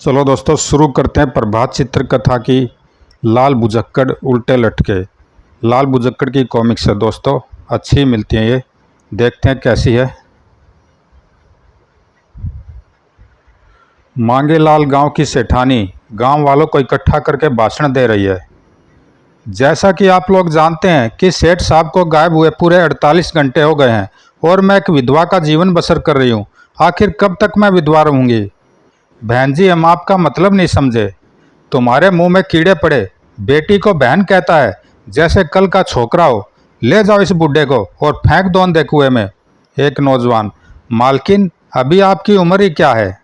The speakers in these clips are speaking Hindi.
चलो दोस्तों शुरू करते हैं प्रभात चित्र कथा की लाल बुजक्कड़ उल्टे लटके। लाल बुजक्कड़ की कॉमिक्स है दोस्तों, अच्छी मिलती हैं ये, देखते हैं कैसी है। मांगेलाल गांव की सेठानी गांव वालों को इकट्ठा करके भाषण दे रही है। जैसा कि आप लोग जानते हैं कि सेठ साहब को गायब हुए पूरे 48 घंटे हो गए हैं और मैं एक विधवा का जीवन बसर कर रही हूँ। आखिर कब तक मैं विधवा रहूँगी? बहन जी, हम आपका मतलब नहीं समझे। तुम्हारे मुंह में कीड़े पड़े। बेटी को बहन कहता है जैसे कल का छोकरा हो। ले जाओ इस बुड्ढे को और फेंक दो अंधे कुएं में। एक नौजवान, मालकिन अभी आपकी उम्र ही क्या है?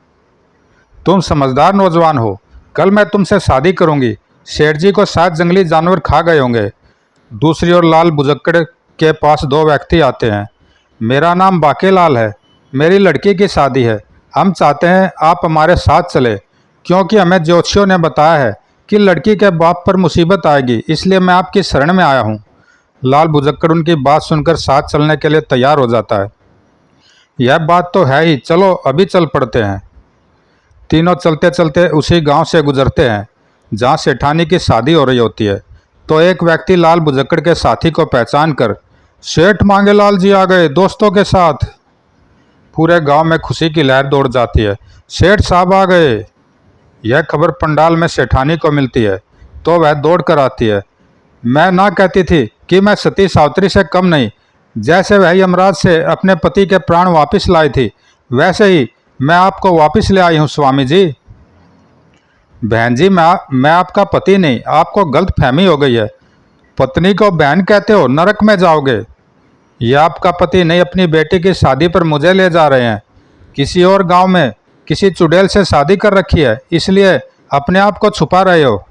तुम समझदार नौजवान हो, कल मैं तुमसे शादी करूंगी। सेठ जी को 7 जंगली जानवर खा गए होंगे। दूसरी ओर लाल बुजक्कड़ के पास 2 व्यक्ति आते हैं। मेरा नाम बाकेलाल है, मेरी लड़की की शादी है। हम चाहते हैं आप हमारे साथ चले, क्योंकि हमें ज्योतिषियों ने बताया है कि लड़की के बाप पर मुसीबत आएगी, इसलिए मैं आपकी शरण में आया हूँ। लाल बुजक्कड़ उनकी बात सुनकर साथ चलने के लिए तैयार हो जाता है। यह बात तो है ही, चलो अभी चल पड़ते हैं। तीनों चलते चलते उसी गांव से गुजरते हैं जहां सेठानी की शादी हो रही होती है। तो एक व्यक्ति लाल बुजक्कड़ के साथी को पहचान कर, सेठ मांगेलाल जी आ गए दोस्तों के साथ। पूरे गांव में खुशी की लहर दौड़ जाती है। सेठ साहब आ गए। यह खबर पंडाल में सेठानी को मिलती है तो वह दौड़ कर आती है। मैं ना कहती थी कि मैं सती सावित्री से कम नहीं। जैसे वह यमराज से अपने पति के प्राण वापस लाई थी, वैसे ही मैं आपको वापस ले आई हूँ स्वामी जी। बहन जी, मैं आपका पति नहीं, आपको गलत फहमी हो गई है। पत्नी को बहन कहते हो, नरक में जाओगे। यह आपका पति नहीं, अपनी बेटी की शादी पर मुझे ले जा रहे हैं। किसी और गांव में किसी चुड़ैल से शादी कर रखी है, इसलिए अपने आप को छुपा रहे हो।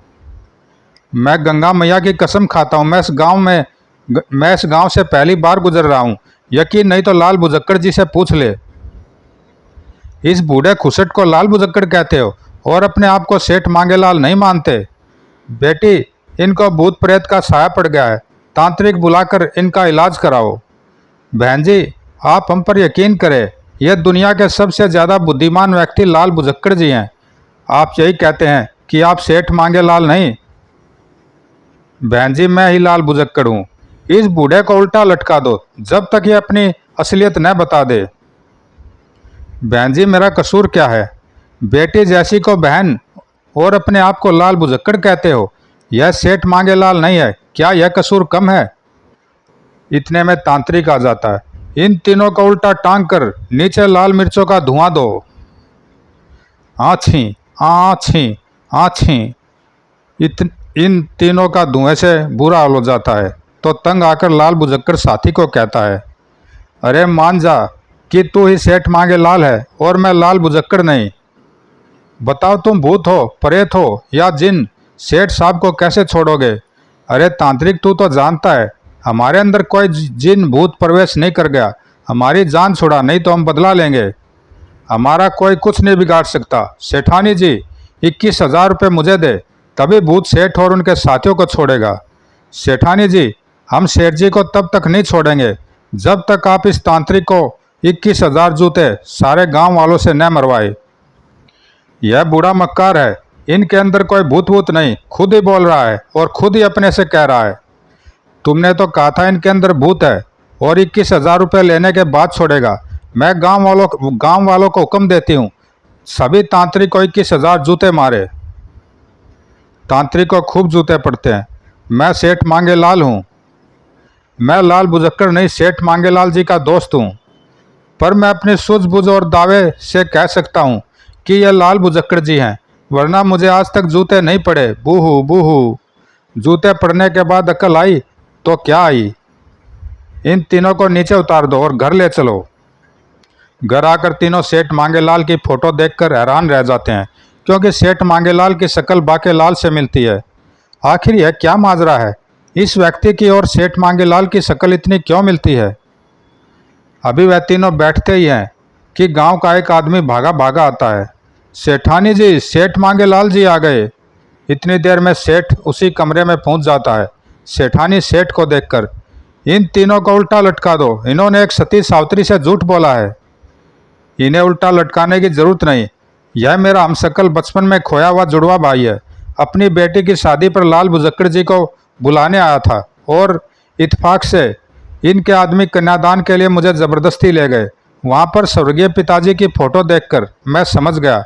मैं गंगा मैया की कसम खाता हूँ, मैं इस गांव से पहली बार गुजर रहा हूँ। यकीन नहीं तो लाल बुजक्कड़ जी से पूछ ले। इस बूढ़े खुसट को लाल बुजक्कड़ कहते हो और अपने आप को सेठ मांगेलाल नहीं मानते। बेटी, इनको भूत प्रेत का साया पड़ गया है, तांत्रिक बुलाकर इनका इलाज कराओ। बहन जी, आप हम पर यकीन करें, यह दुनिया के सबसे ज़्यादा बुद्धिमान व्यक्ति लाल बुजक्कड़ जी हैं। आप यही कहते हैं कि आप सेठ मांगेलाल नहीं। बहन जी, मैं ही लाल बुजक्कड़ हूँ। इस बूढ़े को उल्टा लटका दो जब तक ये अपनी असलियत न बता दे। बहन जी, मेरा कसूर क्या है? बेटी जैसी को बहन और अपने आप को लाल बुजक्कड़ कहते हो। यह सेठ मांगेलाल नहीं है, क्या यह कसूर कम है? इतने में तांत्रिक आ जाता है। इन तीनों को उल्टा टांग कर नीचे लाल मिर्चों का धुआं दो। आछी आछी आछी। इन तीनों का धुएं से बुरा हाल हो जाता है तो तंग आकर लाल बुजक्कड़ साथी को कहता है, अरे मान जा कि तू ही सेठ मांगेलाल है और मैं लाल बुजक्कड़ नहीं। बताओ, तुम भूत हो, प्रेत हो या जिन, सेठ साहब को कैसे छोड़ोगे? अरे तांत्रिक, तू तो जानता है हमारे अंदर कोई जिन भूत प्रवेश नहीं कर गया। हमारी जान छुड़ा, नहीं तो हम बदला लेंगे। हमारा कोई कुछ नहीं बिगाड़ सकता। सेठानी जी, 21,000 रुपये मुझे दे, तभी भूत सेठ और उनके साथियों को छोड़ेगा। सेठानी जी, हम सेठ जी को तब तक नहीं छोड़ेंगे जब तक आप इस तांत्रिक को 21,000 जूते सारे गांव वालों से न मरवाए। यह बूढ़ा मक्कार है, इनके अंदर कोई भूत वूत नहीं, खुद ही बोल रहा है और खुद ही अपने से कह रहा है। तुमने तो कहा था इनके अंदर भूत है और 21,000 रुपये लेने के बाद छोड़ेगा। मैं गांव वालों को हुक्म देती हूँ, सभी तांत्रिक को 21,000 जूते मारे। तांत्रिक को खूब जूते पड़ते हैं। मैं सेठ मांगेलाल हूँ। मैं लाल बुजक्कड़ नहीं, सेठ मांगेलाल जी का दोस्त हूँ। पर मैं अपनी सूझबूझ और दावे से कह सकता हूँ कि यह लाल बुजक्कड़ जी हैं, वरना मुझे आज तक जूते नहीं पड़े। बूहू बूहू। जूते पड़ने के बाद अकल आई तो क्या आई। इन तीनों को नीचे उतार दो और घर ले चलो। घर आकर तीनों सेठ मांगेलाल की फोटो देखकर हैरान रह जाते हैं, क्योंकि सेठ मांगेलाल की शक्ल बाकेलाल से मिलती है। आखिर यह क्या माजरा है? इस व्यक्ति की और सेठ मांगेलाल की शक्ल इतनी क्यों मिलती है? अभी वह तीनों बैठते ही हैं कि गांव का एक आदमी भागा भागा आता है। सेठानी जी, सेठ मांगेलाल जी आ गए। इतनी देर में सेठ उसी कमरे में पहुंच जाता है। सेठानी सेठ को देखकर, इन तीनों को उल्टा लटका दो, इन्होंने एक सती सावित्री से झूठ बोला है। इन्हें उल्टा लटकाने की जरूरत नहीं, यह मेरा हमशक्ल बचपन में खोया हुआ जुड़वा भाई है। अपनी बेटी की शादी पर लाल बुजक्कड़ जी को बुलाने आया था और इत्तेफाक से इनके आदमी कन्यादान के लिए मुझे ज़बरदस्ती ले गए। वहाँ पर स्वर्गीय पिताजी की फ़ोटो देखकर मैं समझ गया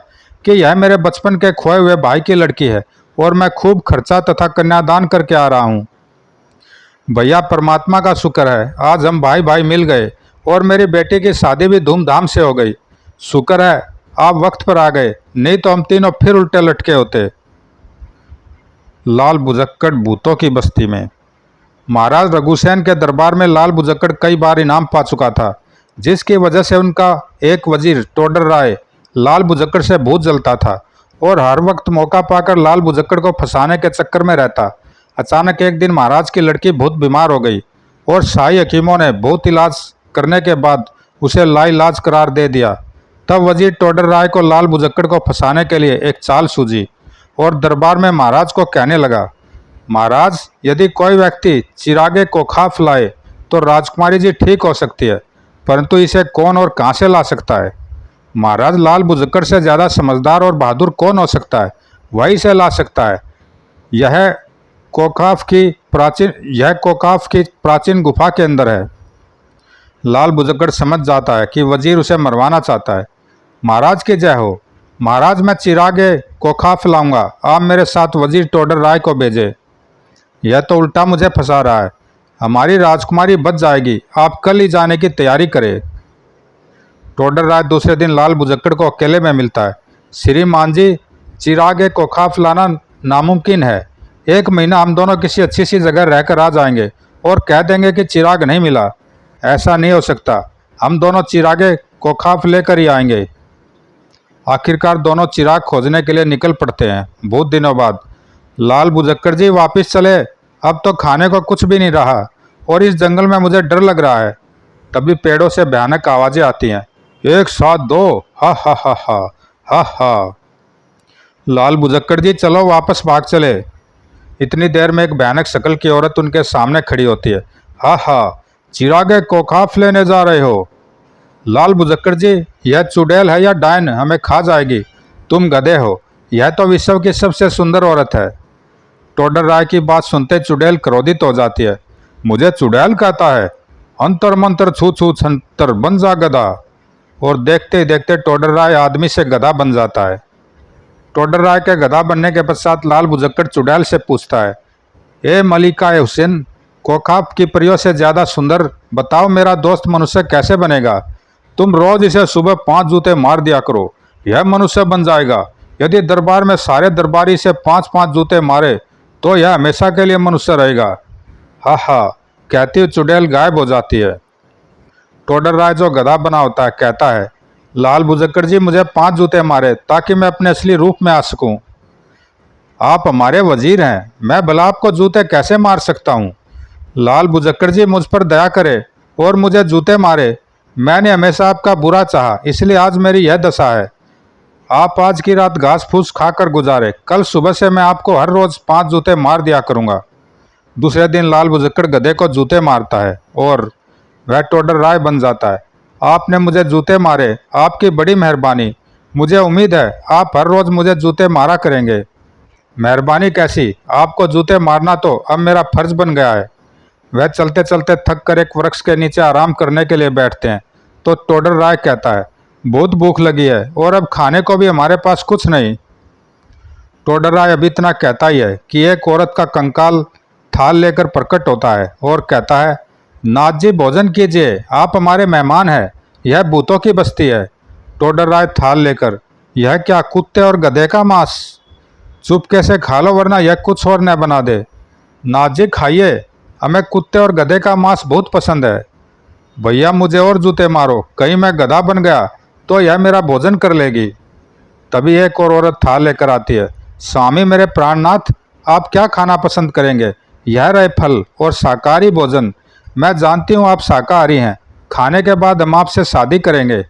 कि यह मेरे बचपन के खोए हुए भाई की लड़की है और मैं खूब खर्चा तथा कन्यादान करके आ रहा हूँ। भैया, परमात्मा का शुक्र है आज हम भाई भाई मिल गए और मेरी बेटी की शादी भी धूमधाम से हो गई। शुक्र है आप वक्त पर आ गए, नहीं तो हम तीनों फिर उल्टे लटके होते। लाल बुजक्कड़ भूतों की बस्ती में। महाराज रघुसेन के दरबार में लाल बुजक्कड़ कई बार इनाम पा चुका था, जिसकी वजह से उनका एक वजीर टोडर राय लाल बुजक्कड़ से बहुत जलता था और हर वक्त मौका पाकर लाल बुजक्कड़ को फंसाने के चक्कर में रहता। अचानक एक दिन महाराज की लड़की बहुत बीमार हो गई और शाही हकीमों ने बहुत इलाज करने के बाद उसे लाइलाज करार दे दिया। तब वजीर टोडर राय को लाल बुजक्कड़ को फंसाने के लिए एक चाल सूझी और दरबार में महाराज को कहने लगा, महाराज, यदि कोई व्यक्ति चिरागे कोखाफ लाए तो राजकुमारी जी ठीक हो सकती है, परंतु इसे कौन और कहाँ से ला सकता है? महाराज, लाल बुजक्कड़ से ज़्यादा समझदार और बहादुर कौन हो सकता है? वही से ला सकता है। यह कोखाफ की प्राचीन गुफा के अंदर है। लाल बुजक्कड़ समझ जाता है कि वजीर उसे मरवाना चाहता है। महाराज की जय हो। महाराज, मैं चिरागे कोखाफ लाऊंगा, आप मेरे साथ वजीर टोडर राय को भेजे। यह तो उल्टा मुझे फंसा रहा है। हमारी राजकुमारी बच जाएगी, आप कल ही जाने की तैयारी करें। टोडर राय दूसरे दिन लाल बुजक्कड़ को अकेले में मिलता है। श्रीमान जी, चिरागे कोखाफ लाना नामुमकिन है। 1 महीना हम दोनों किसी अच्छी सी जगह रहकर आ जाएंगे और कह देंगे कि चिराग नहीं मिला। ऐसा नहीं हो सकता, हम दोनों चिरागे कोखाफ लेकर ही आएंगे। आखिरकार दोनों चिराग खोजने के लिए निकल पड़ते हैं। बहुत दिनों बाद, लाल बुजक्कड़ जी वापस चले, अब तो खाने को कुछ भी नहीं रहा और इस जंगल में मुझे डर लग रहा है। तभी पेड़ों से भयानक आवाज़ें आती हैं, 1 7 2, हा हा हा हा हा हा। लाल बुजक्कड़ जी, चलो वापस भाग चले। इतनी देर में एक भयानक शक्ल की औरत उनके सामने खड़ी होती है। हा हा, चिरागे कोखाफ लेने जा रहे हो? लाल बुजक्कड़ जी, यह चुड़ैल है या डायन, हमें खा जाएगी। तुम गधे हो, यह तो विश्व की सबसे सुंदर औरत है। टोडर राय की बात सुनते चुड़ैल क्रोधित हो जाती है। मुझे चुड़ैल कहता है? अंतर मंतर छू छू छंतर, बन जा गधा। और देखते ही देखते टोडर राय आदमी से गधा बन जाता है। टोडर राय के गधा बनने के पश्चात लाल बुजक्कड़ चुड़ैल से पूछता है, ए मलिका हुसैन, कोखाफ की परियों से ज़्यादा सुंदर बताओ मेरा दोस्त मनुष्य कैसे बनेगा? तुम रोज इसे सुबह 5 जूते मार दिया करो, यह मनुष्य बन जाएगा। यदि दरबार में सारे दरबारी इसे 5-5 जूते मारे तो यह हमेशा के लिए मनुष्य रहेगा। हा हा, कहती हुई चुड़ैल गायब हो जाती है। टोडर राय जो गधा बना होता है कहता है, लाल बुजक्कड़ जी, मुझे 5 जूते मारे ताकि मैं अपने असली रूप में आ सकूं। आप हमारे वजीर हैं, मैं भला आपको जूते कैसे मार सकता हूँ? लाल बुजक्कड़ जी, मुझ पर दया करे और मुझे जूते मारे। मैंने हमेशा आपका बुरा चाहा, इसलिए आज मेरी यह दशा है। आप आज की रात घास फूस खाकर गुजारे, कल सुबह से मैं आपको हर रोज 5 जूते मार दिया करूँगा। दूसरे दिन लाल बुजक्कड़ गधे को जूते मारता है और वह टोडर राय बन जाता है। आपने मुझे जूते मारे, आपकी बड़ी मेहरबानी। मुझे उम्मीद है आप हर रोज़ मुझे जूते मारा करेंगे। मेहरबानी कैसी, आपको जूते मारना तो अब मेरा फर्ज बन गया है। वह चलते चलते थक कर एक वृक्ष के नीचे आराम करने के लिए बैठते हैं तो टोडर राय कहता है, बहुत भूख लगी है और अब खाने को भी हमारे पास कुछ नहीं। टोडर राय अभी इतना कहता ही है कि एक औरत का कंकाल थाल लेकर प्रकट होता है और कहता है, नाथ जी भोजन कीजिए, आप हमारे मेहमान हैं, यह भूतों की बस्ती है। टोडर राय थाल लेकर, यह क्या, कुत्ते और गधे का मांस? चुपके से खा लो वरना यह कुछ और न बना दे। नाथ जी खाइए, हमें कुत्ते और गधे का मांस बहुत पसंद है। भैया मुझे और जूते मारो, कहीं मैं गधा बन गया तो यह मेरा भोजन कर लेगी। तभी एक और औरत थाल लेकर आती है। स्वामी मेरे प्राणनाथ, आप क्या खाना पसंद करेंगे? यह रहे फल और शाकाहारी भोजन। मैं जानती हूँ आप शाकाहारी हैं, खाने के बाद हम आपसे शादी करेंगे।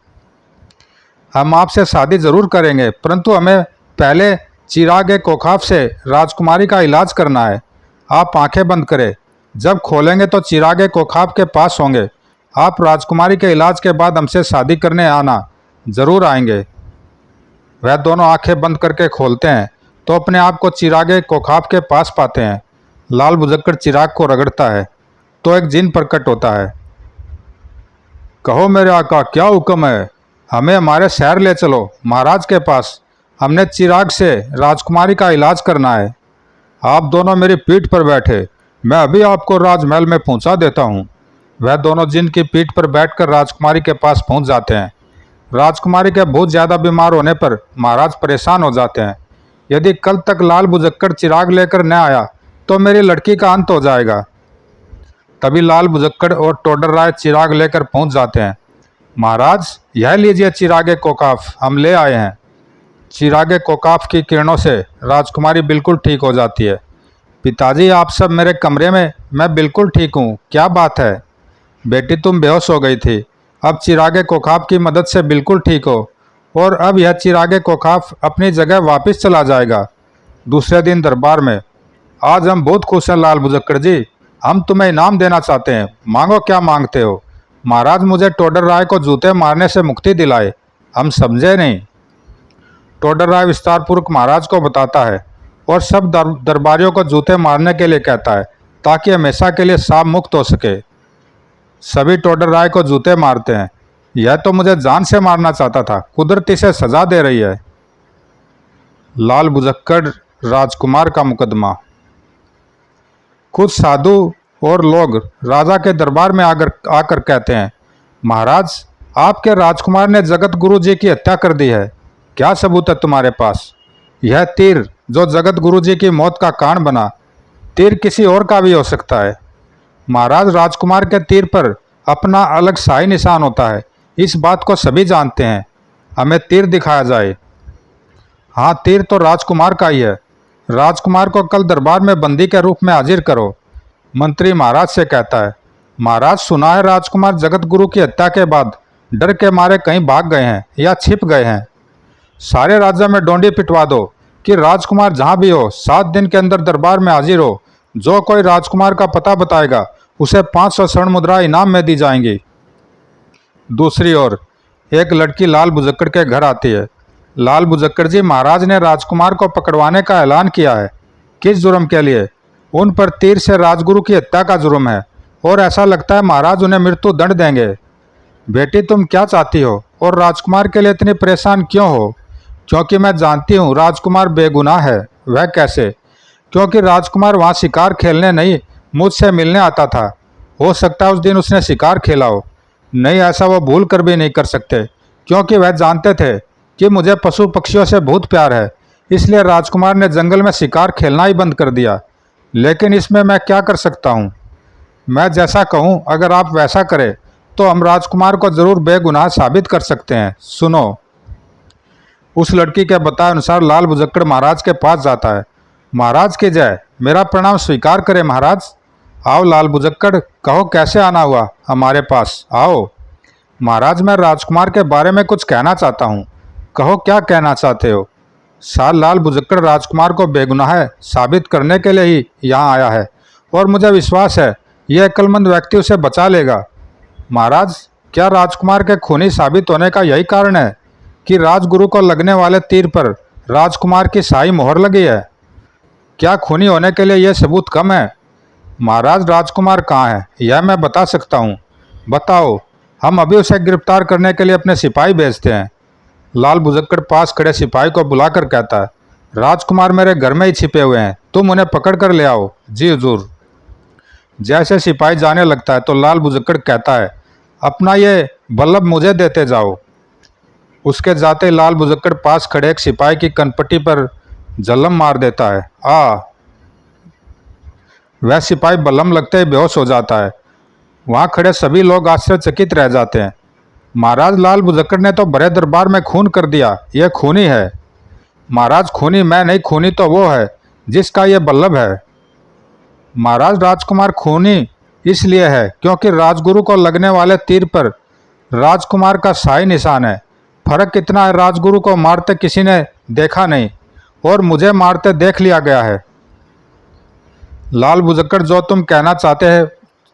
हम आपसे शादी ज़रूर करेंगे, परंतु हमें पहले चिराग कोखाफ से राजकुमारी का इलाज करना है। आप आंखें बंद करें, जब खोलेंगे तो चिराग कोखाफ के पास होंगे। आप राजकुमारी के इलाज के बाद हमसे शादी करने आना, ज़रूर आएंगे। वह दोनों आंखें बंद करके खोलते हैं तो अपने आप को चिरागे कोकाफ के पास पाते हैं। लाल बुजक्कड़ चिराग को रगड़ता है तो एक जिन प्रकट होता है। कहो मेरे आका, क्या हुक्म है? हमें हमारे शहर ले चलो, महाराज के पास। हमने चिराग से राजकुमारी का इलाज करना है। आप दोनों मेरी पीठ पर बैठे, मैं अभी आपको राजमहल में पहुंचा देता हूं। वह दोनों जिन की पीठ पर बैठकर राजकुमारी के पास पहुंच जाते हैं। राजकुमारी के बहुत ज़्यादा बीमार होने पर महाराज परेशान हो जाते हैं। यदि कल तक लाल बुजक्कड़ चिराग लेकर न आया तो मेरी लड़की का अंत हो जाएगा। तभी लाल बुजक्कड़ और टोडर राय चिराग लेकर पहुंच जाते हैं। महाराज, यह लीजिए चिरागे कोकाफ, हम ले आए हैं। चिरागे कोकाफ की किरणों से राजकुमारी बिल्कुल ठीक हो जाती है। पिताजी, आप सब मेरे कमरे में, मैं बिल्कुल ठीक हूँ। क्या बात है बेटी, तुम बेहोश हो गई थी, अब चिरागे कोकाफ की मदद से बिल्कुल ठीक हो और अब यह चिरागे कोकाफ अपनी जगह वापस चला जाएगा। दूसरे दिन दरबार में, आज हम बहुत खुश हैं लाल बुजक्कड़ जी, हम तुम्हें इनाम देना चाहते हैं, मांगो क्या मांगते हो। महाराज, मुझे टोडर राय को जूते मारने से मुक्ति दिलाए। हम समझे नहीं। टोडर राय विस्तारपूर्वक महाराज को बताता है और सब दरबारियों को जूते मारने के लिए कहता है ताकि हमेशा के लिए सांप मुक्त हो सके। सभी टोडर राय को जूते मारते हैं। यह तो मुझे जान से मारना चाहता था, कुदरत इसे सजा दे रही है। लाल बुजक्कड़ राजकुमार का मुकदमा। कुछ साधु और लोग राजा के दरबार में आकर कहते हैं, महाराज, आपके राजकुमार ने जगत गुरु जी की हत्या कर दी है। क्या सबूत है तुम्हारे पास? यह तीर जो जगत गुरु जी की मौत का कारण बना, तीर किसी और का भी हो सकता है। महाराज, राजकुमार के तीर पर अपना अलग शाही निशान होता है, इस बात को सभी जानते हैं। हमें तीर दिखाया जाए। हाँ, तीर तो राजकुमार का ही है। राजकुमार को कल दरबार में बंदी के रूप में हाजिर करो। मंत्री महाराज से कहता है, महाराज, सुना है राजकुमार जगत गुरु की हत्या के बाद डर के मारे कहीं भाग गए हैं या छिप गए हैं। सारे राज्य में डोंडी पिटवा दो कि राजकुमार जहाँ भी हो 7 दिन के अंदर दरबार में हाजिर हो। जो कोई राजकुमार का पता बताएगा उसे 500 स्वर्ण मुद्रा इनाम में दी जाएंगी। दूसरी ओर एक लड़की लाल बुजक्कड़ के घर आती है। लाल बुजक्कड़ जी, महाराज ने राजकुमार को पकड़वाने का ऐलान किया है। किस जुर्म के लिए? उन पर तीर से राजगुरु की हत्या का जुर्म है और ऐसा लगता है महाराज उन्हें मृत्यु दंड देंगे। बेटी, तुम क्या चाहती हो और राजकुमार के लिए इतनी परेशान क्यों हो? क्योंकि मैं जानती हूँ राजकुमार बेगुनाह है। वह कैसे? क्योंकि राजकुमार वहाँ शिकार खेलने नहीं, मुझसे मिलने आता था। हो सकता है उस दिन उसने शिकार खेला हो। नहीं, ऐसा वो भूल कर भी नहीं कर सकते, क्योंकि वह जानते थे कि मुझे पशु पक्षियों से बहुत प्यार है। इसलिए राजकुमार ने जंगल में शिकार खेलना ही बंद कर दिया। लेकिन इसमें मैं क्या कर सकता हूँ? मैं जैसा कहूँ अगर आप वैसा करें तो हम राजकुमार को जरूर बेगुनाह साबित कर सकते हैं। सुनो। उस लड़की के बताए अनुसार लाल बुजक्कड़ महाराज के पास जाता है। महाराज की जय, मेरा प्रणाम स्वीकार करें महाराज। आओ लाल बुजक्कड़, कहो कैसे आना हुआ हमारे पास, आओ। महाराज, मैं राजकुमार के बारे में कुछ कहना चाहता हूँ। कहो क्या कहना चाहते हो? लाल बुजक्कड़ राजकुमार को बेगुनाह साबित करने के लिए ही यहाँ आया है और मुझे विश्वास है यह अक्लमंद व्यक्ति उसे बचा लेगा। महाराज, क्या राजकुमार के खूनी साबित होने का यही कारण है कि राजगुरु को लगने वाले तीर पर राजकुमार की शाही मोहर लगी है? क्या खूनी होने के लिए यह सबूत कम है? महाराज, राजकुमार कहाँ है यह मैं बता सकता हूँ। बताओ, हम अभी उसे गिरफ्तार करने के लिए अपने सिपाही भेजते हैं। लाल बुजक्कड़ पास खड़े सिपाही को बुलाकर कहता है, राजकुमार मेरे घर में ही छिपे हुए हैं, तुम उन्हें पकड़ कर ले आओ। जी हुजूर। जैसे सिपाही जाने लगता है तो लाल बुजक्कड़ कहता है, अपना ये बल्लभ मुझे देते जाओ। उसके जाते लाल बुजक्कड़ पास खड़े एक सिपाही की कनपट्टी पर जलम मार देता है। वह सिपाही बल्लम लगते ही बेहोश हो जाता है। वहाँ खड़े सभी लोग आश्चर्यचकित रह जाते हैं। महाराज, लाल बुजक्कड़ ने तो बड़े दरबार में खून कर दिया, यह खूनी है। महाराज, खूनी मैं नहीं, खूनी तो वो है जिसका ये बल्लभ है। महाराज, राजकुमार खूनी इसलिए है क्योंकि राजगुरु को लगने वाले तीर पर राजकुमार का शाही निशान है। फर्क इतना है, राजगुरु को मारते किसी ने देखा नहीं और मुझे मारते देख लिया गया है। लाल बुजक्कड़, जो तुम कहना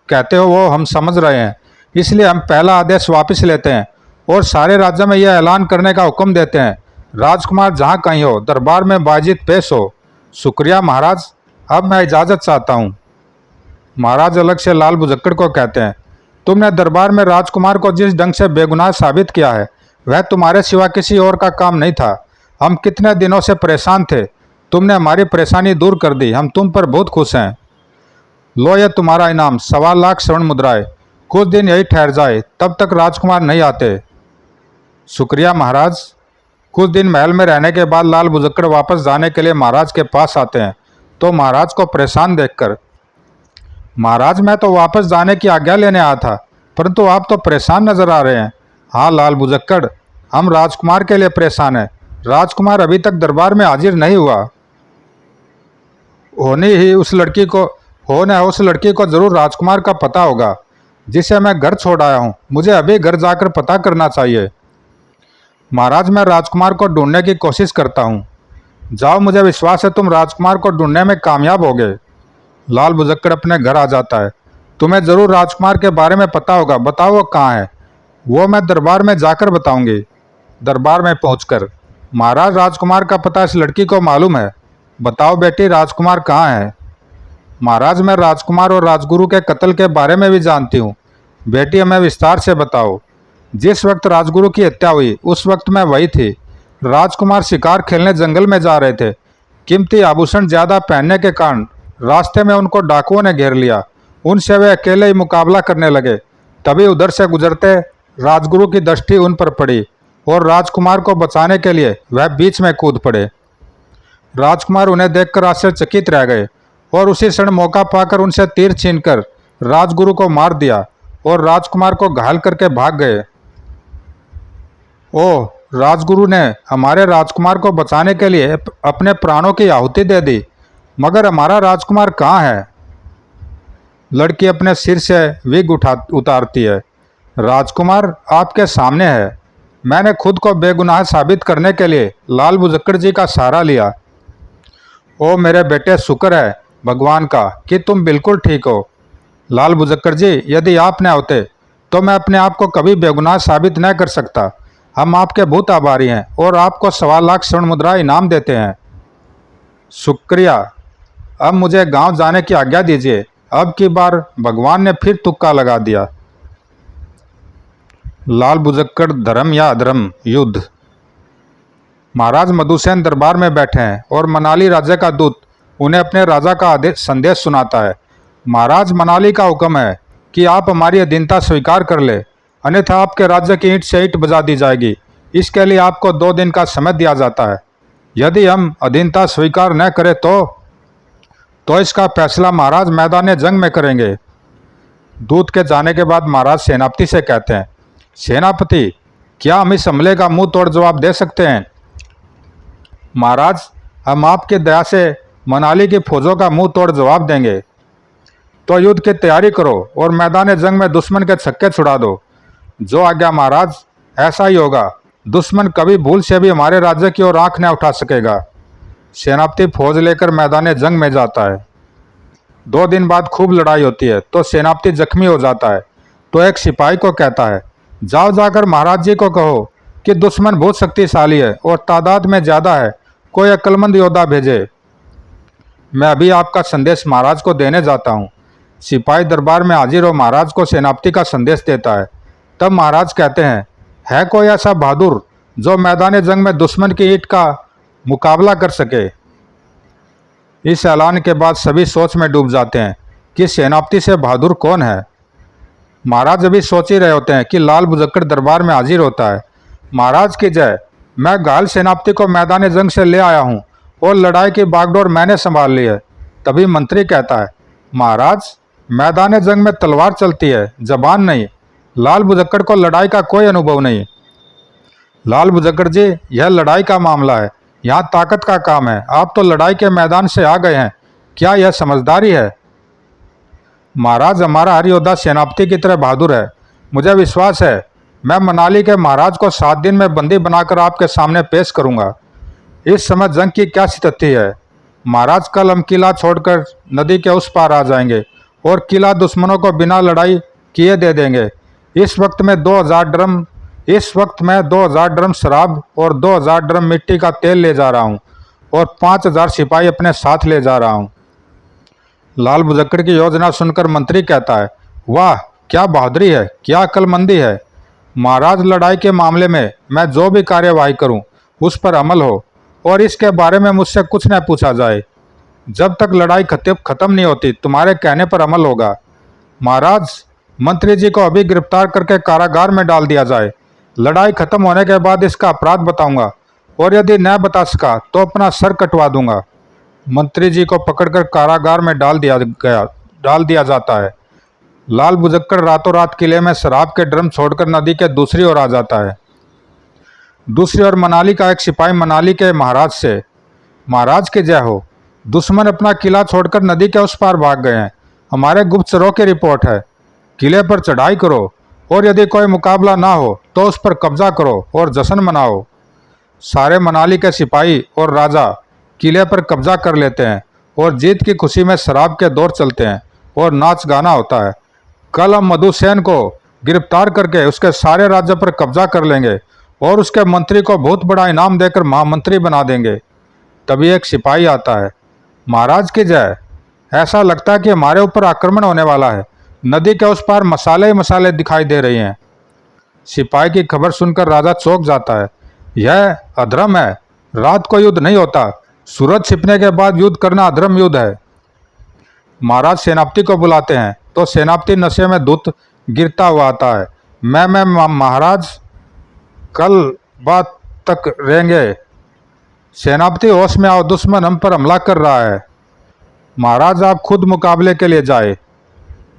कहते हो वो हम समझ रहे हैं, इसलिए हम पहला आदेश वापस लेते हैं और सारे राज्य में यह ऐलान करने का हुक्म देते हैं, राजकुमार जहाँ कहीं हो, दरबार में बाजिद पेश हो। शुक्रिया महाराज, अब मैं इजाज़त चाहता हूँ। महाराज अलग से लाल बुजक्कड़ को कहते हैं, तुमने दरबार में राजकुमार को जिस ढंग से बेगुनाह साबित किया है, वह तुम्हारे सिवा किसी और का काम नहीं था। हम कितने दिनों से परेशान थे, तुमने हमारी परेशानी दूर कर दी। हम तुम पर बहुत खुश हैं। लो यह तुम्हारा इनाम, 1.25 स्वर्ण मुद्राएं। कुछ दिन यही ठहर जाए, तब तक राजकुमार नहीं आते। शुक्रिया महाराज। कुछ दिन महल में रहने के बाद लाल बुजक्कड़ वापस जाने के लिए महाराज के पास आते हैं, तो महाराज को परेशान देखकर, महाराज मैं तो वापस जाने की आज्ञा लेने आया था, परंतु आप तो परेशान नजर आ रहे हैं। हाँ लाल बुजक्कड़, हम राजकुमार के लिए परेशान हैं। राजकुमार अभी तक दरबार में हाजिर नहीं हुआ। होने उस लड़की को जरूर राजकुमार का पता होगा, जिसे मैं घर छोड़ आया हूँ। मुझे अभी घर जाकर पता करना चाहिए। महाराज मैं राजकुमार को ढूंढने की कोशिश करता हूँ। जाओ, मुझे विश्वास है तुम राजकुमार को ढूंढने में कामयाब होगे। लाल बुजक्कड़ अपने घर आ जाता है। तुम्हें जरूर राजकुमार के बारे में पता होगा, बताओ वो कहाँ है। वो मैं दरबार में जाकर बताऊंगी। दरबार में पहुंचकर, महाराज राजकुमार का पता इस लड़की को मालूम है। बताओ बेटी, राजकुमार कहाँ है। महाराज मैं राजकुमार और राजगुरु के कत्ल के बारे में भी जानती हूँ। बेटी हमें विस्तार से बताओ। जिस वक्त राजगुरु की हत्या हुई, उस वक्त मैं वही थी। राजकुमार शिकार खेलने जंगल में जा रहे थे। कीमती आभूषण ज़्यादा पहनने के कारण रास्ते में उनको डाकुओं ने घेर लिया। उनसे वे अकेले ही मुकाबला करने लगे। तभी उधर से गुजरते राजगुरु की दृष्टि उन पर पड़ी और राजकुमार को बचाने के लिए वह बीच में कूद पड़े। राजकुमार उन्हें देखकर आश्चर्यचकित रह गए और उसी क्षण मौका पाकर उनसे तीर छीनकर राजगुरु को मार दिया और राजकुमार को घायल करके भाग गए। ओह, राजगुरु ने हमारे राजकुमार को बचाने के लिए अपने प्राणों की आहुति दे दी, मगर हमारा राजकुमार कहाँ है। लड़की अपने सिर से विग उतारती है। राजकुमार आपके सामने है। मैंने खुद को बेगुनाह साबित करने के लिए लाल बुजक्कड़ जी का सहारा लिया। ओ मेरे बेटे, शुक्र है भगवान का कि तुम बिल्कुल ठीक हो। लाल बुजक्कड़ जी, यदि आप न होते तो मैं अपने आप को कभी बेगुनाह साबित न कर सकता। हम आपके बहुत आभारी हैं और आपको 1.25 स्वर्ण मुद्रा इनाम देते हैं। शुक्रिया। अब मुझे गांव जाने की आज्ञा दीजिए। अब की बार भगवान ने फिर तुक्का लगा दिया। लाल बुजक्कड़ धर्म या अधर्म युद्ध। महाराज मधुसेन दरबार में बैठे हैं और मनाली राज्य का दूत उन्हें अपने राजा का संदेश सुनाता है। महाराज, मनाली का हुक्म है कि आप हमारी अधीनता स्वीकार कर ले, अन्यथा आपके राज्य की ईंट से ईंट बजा दी जाएगी। इसके लिए आपको 2 दिन का समय दिया जाता है। यदि हम अधीनता स्वीकार न करें तो इसका फैसला महाराज मैदान जंग में करेंगे। दूत के जाने के बाद महाराज सेनापति से कहते हैं, सेनापति, क्या हम इस हमले का मुंह तोड़ जवाब दे सकते हैं। महाराज, हम आपकी दया से मनाली की फौजों का मुंह तोड़ जवाब देंगे। तो युद्ध की तैयारी करो और मैदान जंग में दुश्मन के छक्के छुड़ा दो। जो आज्ञा महाराज, ऐसा ही होगा। दुश्मन कभी भूल से भी हमारे राज्य की ओर आंख न उठा सकेगा। सेनापति फौज लेकर मैदान जंग में जाता है। 2 दिन बाद खूब लड़ाई होती है तो सेनापति जख्मी हो जाता है। तो एक सिपाही को कहता है, जाओ जाकर महाराज जी को कहो कि दुश्मन बहुत शक्तिशाली है और तादाद में ज़्यादा है, कोई अक्लमंद योद्धा भेजे। मैं अभी आपका संदेश महाराज को देने जाता हूँ। सिपाही दरबार में हाजिर हो महाराज को सेनापति का संदेश देता है। तब महाराज कहते हैं, है कोई ऐसा बहादुर जो मैदान जंग में दुश्मन की ईंट का मुकाबला कर सके। इस ऐलान के बाद सभी सोच में डूब जाते हैं कि सेनापति से बहादुर कौन है। महाराज अभी सोच ही रहे होते हैं कि लाल बुजक्कड़ दरबार में हाजिर होता है। महाराज की जय, मैं घायल सेनापति को मैदान जंग से ले आया हूँ और लड़ाई की बागडोर मैंने संभाल ली है। तभी मंत्री कहता है, महाराज, मैदान जंग में तलवार चलती है, जबान नहीं। लाल बुजक्कड़ को लड़ाई का कोई अनुभव नहीं। लाल बुजक्कड़ जी, यह लड़ाई का मामला है, यहाँ ताकत का काम है। आप तो लड़ाई के मैदान से आ गए हैं, क्या यह समझदारी है। महाराज, हमारा हर योद्धा सेनापति की तरह बहादुर है। मुझे विश्वास है मैं मनाली के महाराज को 7 दिन में बंदी बनाकर आपके सामने पेश करूंगा। इस समय जंग की क्या स्थिति है। महाराज, कल हम किला छोड़कर नदी के उस पार आ जाएंगे और किला दुश्मनों को बिना लड़ाई किए दे देंगे। इस वक्त में 2000 ड्रम इस वक्त मैं 2000 ड्रम शराब और 2000 ड्रम मिट्टी का तेल ले जा रहा हूँ और 5000 सिपाही अपने साथ ले जा रहा हूँ। लाल बुजक्कड़ की योजना सुनकर मंत्री कहता है, वाह क्या बहादुरी है, क्या अक्लमंदी है। महाराज, लड़ाई के मामले में मैं जो भी कार्यवाही करूं उस पर अमल हो और इसके बारे में मुझसे कुछ न पूछा जाए। जब तक लड़ाई खत्म नहीं होती तुम्हारे कहने पर अमल होगा। महाराज, मंत्री जी को अभी गिरफ्तार करके कारागार में डाल दिया जाए। लड़ाई खत्म होने के बाद इसका अपराध बताऊंगा और यदि न बता सका तो अपना सर कटवा दूंगा। मंत्री जी को पकड़कर कारागार में डाल दिया जाता है। लाल बुजक्कड़ रातों रात किले में शराब के ड्रम छोड़कर नदी के दूसरी ओर आ जाता है। दूसरी ओर मनाली का एक सिपाही मनाली के महाराज से, महाराज की जय हो, दुश्मन अपना किला छोड़कर नदी के उस पार भाग गए हैं। हमारे गुप्तचरों की रिपोर्ट है। किले पर चढ़ाई करो और यदि कोई मुकाबला ना हो तो उस पर कब्जा करो और जश्न मनाओ। सारे मनाली के सिपाही और राजा किले पर कब्जा कर लेते हैं और जीत की खुशी में शराब के दौर चलते हैं और नाच गाना होता है। कल हम मधुसेन को गिरफ्तार करके उसके सारे राज्य पर कब्जा कर लेंगे और उसके मंत्री को बहुत बड़ा इनाम देकर महामंत्री बना देंगे। तभी एक सिपाही आता है, महाराज की जय, ऐसा लगता है कि हमारे ऊपर आक्रमण होने वाला है। नदी के उस पार मसाले ही मसाले दिखाई दे रही हैं। सिपाही की खबर सुनकर राजा चौंक जाता है। यह अधर्म है, रात को युद्ध नहीं होता, सूरज छिपने के बाद युद्ध करना अधर्म युद्ध है। महाराज सेनापति को बुलाते हैं तो सेनापति नशे में धुत गिरता हुआ आता है। मैं महाराज, कल बात तक रहेंगे। सेनापति, होश में आओ, दुश्मन हम पर हमला कर रहा है। महाराज, आप खुद मुकाबले के लिए जाए।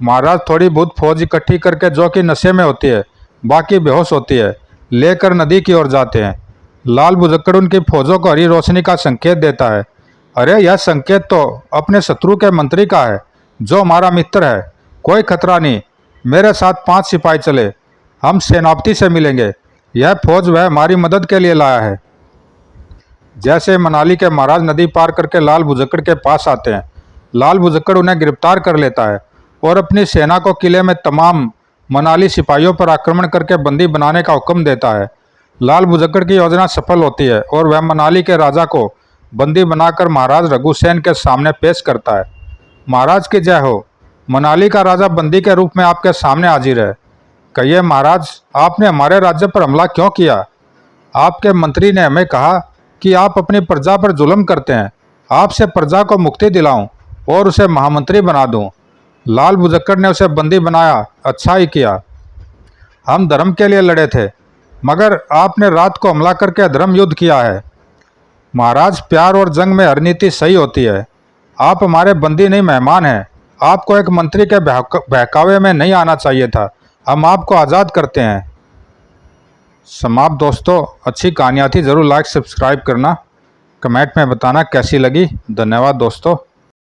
महाराज थोड़ी बहुत फौज इकट्ठी करके, जो कि नशे में होती है, बाकी बेहोश होती है, लेकर नदी की ओर जाते हैं। लाल बुजक्कड़ उनकी फौजों को हरी रोशनी का संकेत देता है। अरे यह संकेत तो अपने शत्रु के मंत्री का है, जो हमारा मित्र है। कोई खतरा नहीं, मेरे साथ 5 सिपाही चले, हम सेनापति से मिलेंगे। यह फौज वह हमारी मदद के लिए लाया है। जैसे मनाली के महाराज नदी पार करके लाल बुजक्कड़ के पास आते हैं, लाल बुजक्कड़ उन्हें गिरफ्तार कर लेता है और अपनी सेना को किले में तमाम मनाली सिपाहियों पर आक्रमण करके बंदी बनाने का हुक्म देता है। लाल बुजक्कड़ की योजना सफल होती है और वह मनाली के राजा को बंदी बनाकर महाराज रघुसेन के सामने पेश करता है। महाराज की जय हो, मनाली का राजा बंदी के रूप में आपके सामने हाजिर है। कहिए महाराज, आपने हमारे राज्य पर हमला क्यों किया? आपके मंत्री ने हमें कहा कि आप अपनी प्रजा पर जुल्म करते हैं, आपसे प्रजा को मुक्ति दिलाऊं और उसे महामंत्री बना दूं। लाल बुजक्कड़ ने उसे बंदी बनाया, अच्छा ही किया। हम धर्म के लिए लड़े थे, मगर आपने रात को हमला करके अधर्म युद्ध किया है। महाराज, प्यार और जंग में हर नीति सही होती है। आप हमारे बंदी नहीं, मेहमान हैं। आपको एक मंत्री के बहकावे में नहीं आना चाहिए था। हम आपको आज़ाद करते हैं। समाप्त दोस्तों, अच्छी कहानियाँ थी। ज़रूर लाइक सब्सक्राइब करना, कमेंट में बताना कैसी लगी। धन्यवाद दोस्तों।